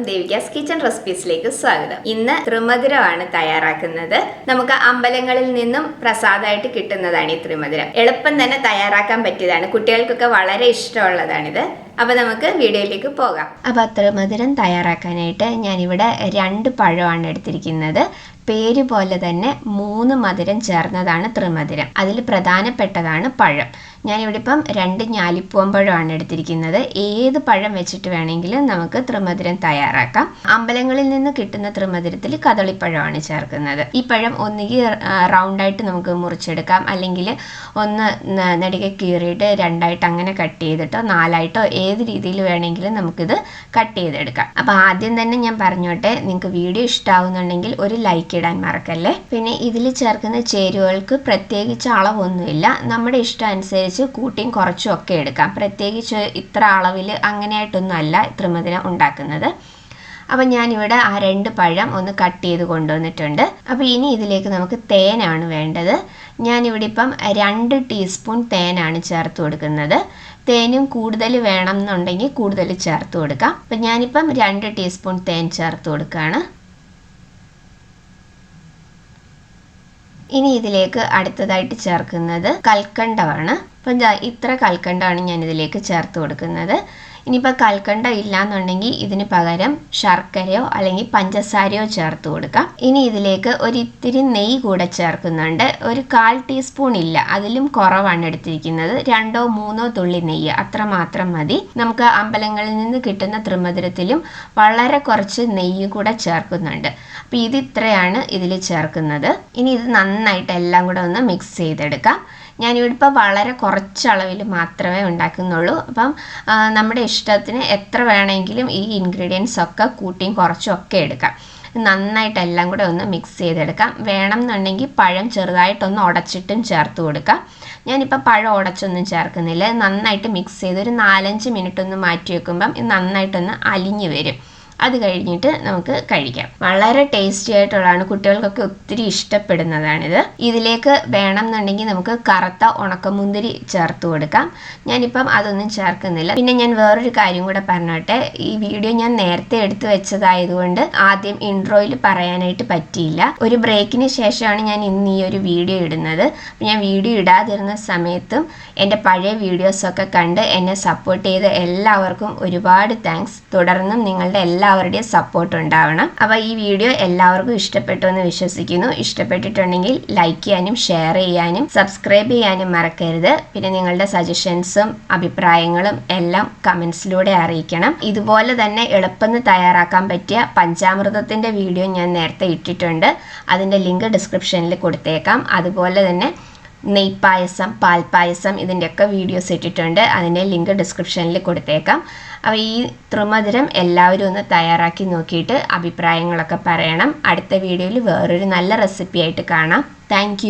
Devika's kitchen റെസിപ്പീസിലേക്ക് സ്വാഗതം. ഇന്ന് ത്രിമധുരമാണ് തയ്യാറാക്കുന്നത്. നമുക്ക് അമ്പലങ്ങളിൽ നിന്നും പ്രസാദമായിട്ട് കിട്ടുന്നതാണ് ഈ ത്രിമധുരം. എളുപ്പം തന്നെ തയ്യാറാക്കാൻ പറ്റിയതാണ്. കുട്ടികൾക്കൊക്കെ വളരെ ഇഷ്ടമുള്ളതാണിത്. അപ്പൊ നമുക്ക് വീഡിയോയിലേക്ക് പോകാം. അപ്പൊ ത്രിമധുരം തയ്യാറാക്കാനായിട്ട് ഞാനിവിടെ 2 പഴമാണ് എടുത്തിരിക്കുന്നത്. പേര് പോലെ തന്നെ 3 മധുരം ചേർന്നതാണ് ത്രിമധുരം. അതിൽ പ്രധാനപ്പെട്ടതാണ് പഴം. ഞാനിവിടെ ഇപ്പം 2 ഞാലിപ്പൂവമ്പഴമാണ് എടുത്തിരിക്കുന്നത്. ഏത് പഴം വെച്ചിട്ട് വേണമെങ്കിലും നമുക്ക് ത്രിമധുരം തയ്യാറാക്കാം. അമ്പലങ്ങളിൽ നിന്ന് കിട്ടുന്ന ത്രിമധുരത്തിൽ കദളിപ്പഴമാണ് ചേർക്കുന്നത്. ഈ പഴം ഒന്നുകിൽ റൗണ്ടായിട്ട് നമുക്ക് മുറിച്ചെടുക്കാം, അല്ലെങ്കിൽ ഒന്ന് നെടുകെ കീറിയിട്ട് 2ആയിട്ട് അങ്ങനെ കട്ട് ചെയ്തിട്ടോ 4ആയിട്ടോ ഏത് രീതിയിൽ വേണമെങ്കിലും നമുക്കിത് കട്ട് ചെയ്തെടുക്കാം. അപ്പോൾ ആദ്യം തന്നെ ഞാൻ പറഞ്ഞോട്ടെ, നിങ്ങൾക്ക് വീഡിയോ ഇഷ്ടമാവുന്നുണ്ടെങ്കിൽ ഒരു ലൈക്ക് ഇടാൻ മറക്കല്ലേ. പിന്നെ ഇതിൽ ചേർക്കുന്ന ചേരുവകൾക്ക് പ്രത്യേകിച്ച് അളവൊന്നുമില്ല. നമ്മുടെ ഇഷ്ടം അനുസരിച്ച് കൂട്ടിയും കുറച്ചും ഒക്കെ എടുക്കാം. പ്രത്യേകിച്ച് ഇത്ര അളവിൽ അങ്ങനെയായിട്ടൊന്നും അല്ല ത്രിമധുരം ഉണ്ടാക്കുന്നത്. അപ്പം ഞാനിവിടെ ആ 2 പഴം ഒന്ന് കട്ട് ചെയ്ത് കൊണ്ടുവന്നിട്ടുണ്ട്. അപ്പോൾ ഇനി ഇതിലേക്ക് നമുക്ക് തേനാണ് വേണ്ടത്. ഞാനിവിടെ ഇപ്പം 2 ടീസ്പൂൺ തേനാണ് ചേർത്ത് കൊടുക്കുന്നത്. തേനും കൂടുതൽ വേണം എന്നുണ്ടെങ്കിൽ കൂടുതൽ ചേർത്ത് കൊടുക്കാം. അപ്പം ഞാനിപ്പം 2 ടീസ്പൂൺ തേൻ ചേർത്ത് കൊടുക്കുകയാണ്. ഇനി ഇതിലേക്ക് അടുത്തതായിട്ട് ചേർക്കുന്നത് കൽക്കണ്ടമാണ്. അപ്പം ഇത്ര കൽക്കണ്ടമാണ് ഞാൻ ഇതിലേക്ക് ചേർത്ത് കൊടുക്കുന്നത്. ഇനിയിപ്പോൾ കൽക്കണ്ടം ഇല്ലാന്നുണ്ടെങ്കിൽ ഇതിന് പകരം ശർക്കരയോ അല്ലെങ്കിൽ പഞ്ചസാരയോ ചേർത്ത് കൊടുക്കാം. ഇനി ഇതിലേക്ക് ഒരിത്തിരി നെയ്യ് കൂടെ ചേർക്കുന്നുണ്ട്. ഒരു 1/4 ടീസ്പൂൺ ഇല്ല, അതിലും കുറവാണ് എടുത്തിരിക്കുന്നത്. 2-3 തുള്ളി നെയ്യ് അത്ര മാത്രം മതി. നമുക്ക് അമ്പലങ്ങളിൽ നിന്ന് കിട്ടുന്ന ത്രിമധുരത്തിലും വളരെ കുറച്ച് നെയ്യ് കൂടെ ചേർക്കുന്നുണ്ട്. അപ്പം ഇത് ഇത്രയാണ് ഇതിൽ ചേർക്കുന്നത്. ഇനി ഇത് നന്നായിട്ട് എല്ലാം കൂടെ ഒന്ന് മിക്സ് ചെയ്തെടുക്കാം. ഞാനിവിടെ ഇപ്പോൾ വളരെ കുറച്ച് അളവിൽ മാത്രമേ ഉണ്ടാക്കുന്നുള്ളൂ. അപ്പം നമ്മുടെ ഇഷ്ടത്തിന് എത്ര വേണമെങ്കിലും ഈ ഇൻഗ്രീഡിയൻസ് ഒക്കെ കൂട്ടിയും കുറച്ചും ഒക്കെ എടുക്കാം. നന്നായിട്ട് എല്ലാം കൂടെ ഒന്ന് മിക്സ് ചെയ്തെടുക്കാം. വേണം എന്നുണ്ടെങ്കിൽ പഴം ചെറുതായിട്ടൊന്ന് ഉടച്ചിട്ടും ചേർത്ത് കൊടുക്കാം. ഞാനിപ്പോൾ പഴം ഉടച്ചൊന്നും ചേർക്കുന്നില്ല. നന്നായിട്ട് മിക്സ് ചെയ്ത് ഒരു 4-5 മിനിറ്റ് ഒന്ന് മാറ്റി വെക്കുമ്പം ഇത് നന്നായിട്ടൊന്ന് അലിഞ്ഞു വരും. അത് കഴിഞ്ഞിട്ട് നമുക്ക് കഴിക്കാം. വളരെ ടേസ്റ്റി ആയിട്ടുള്ളതാണ്, കുട്ടികൾക്കൊക്കെ ഒത്തിരി ഇഷ്ടപ്പെടുന്നതാണിത്. ഇതിലേക്ക് വേണം എന്നുണ്ടെങ്കിൽ നമുക്ക് കറുത്ത ഉണക്കമുന്തിരി ചേർത്ത് കൊടുക്കാം. ഞാനിപ്പം അതൊന്നും ചേർക്കുന്നില്ല. പിന്നെ ഞാൻ വേറൊരു കാര്യം കൂടെ പറഞ്ഞോട്ടെ, ഈ വീഡിയോ ഞാൻ നേരത്തെ എടുത്തു വെച്ചതായതുകൊണ്ട് ആദ്യം ഇൻട്രോയിൽ പറയാനായിട്ട് പറ്റിയില്ല. ഒരു ബ്രേക്കിന് ശേഷമാണ് ഞാൻ ഇന്ന് ഈ ഒരു വീഡിയോ ഇടുന്നത്. ഞാൻ വീഡിയോ ഇടാതിരുന്ന സമയത്തും എൻ്റെ പഴയ വീഡിയോസൊക്കെ കണ്ട് എന്നെ സപ്പോർട്ട് ചെയ്ത എല്ലാവർക്കും ഒരുപാട് താങ്ക്സ്. തുടർന്നും നിങ്ങളുടെ എല്ലാവരുടെയും സപ്പോർട്ട് ഉണ്ടാവണം. അപ്പോൾ ഈ വീഡിയോ എല്ലാവർക്കും ഇഷ്ടപ്പെട്ടു എന്ന് വിശ്വസിക്കുന്നു. ഇഷ്ടപ്പെട്ടിട്ടുണ്ടെങ്കിൽ ലൈക്ക് ചെയ്യാനും ഷെയർ ചെയ്യാനും സബ്സ്ക്രൈബ് ചെയ്യാനും മറക്കരുത്. പിന്നെ നിങ്ങളുടെ സജഷൻസും അഭിപ്രായങ്ങളും എല്ലാം കമൻസിലൂടെ അറിയിക്കണം. ഇതുപോലെ തന്നെ എളുപ്പത്തിൽ തയ്യാറാക്കാൻ പറ്റിയ പഞ്ചാമൃതത്തിൻ്റെ വീഡിയോ ഞാൻ നേരത്തെ ഇട്ടിട്ടുണ്ട്. അതിൻ്റെ ലിങ്ക് ഡിസ്ക്രിപ്ഷനിൽ കൊടുത്തേക്കാം. അതുപോലെ തന്നെ നെയ്പായസം, പാൽപ്പായസം ഇതിൻ്റെയൊക്കെ വീഡിയോസ് ഇട്ടിട്ടുണ്ട്. അതിൻ്റെ ലിങ്ക് ഡിസ്ക്രിപ്ഷനിൽ കൊടുത്തേക്കാം. അപ്പോൾ ഈ ത്രിമധുരം എല്ലാവരും ഒന്ന് തയ്യാറാക്കി നോക്കിയിട്ട് അഭിപ്രായങ്ങളൊക്കെ പറയണം. അടുത്ത വീഡിയോയിൽ വേറൊരു നല്ല റെസിപ്പി ആയിട്ട് കാണാം. താങ്ക്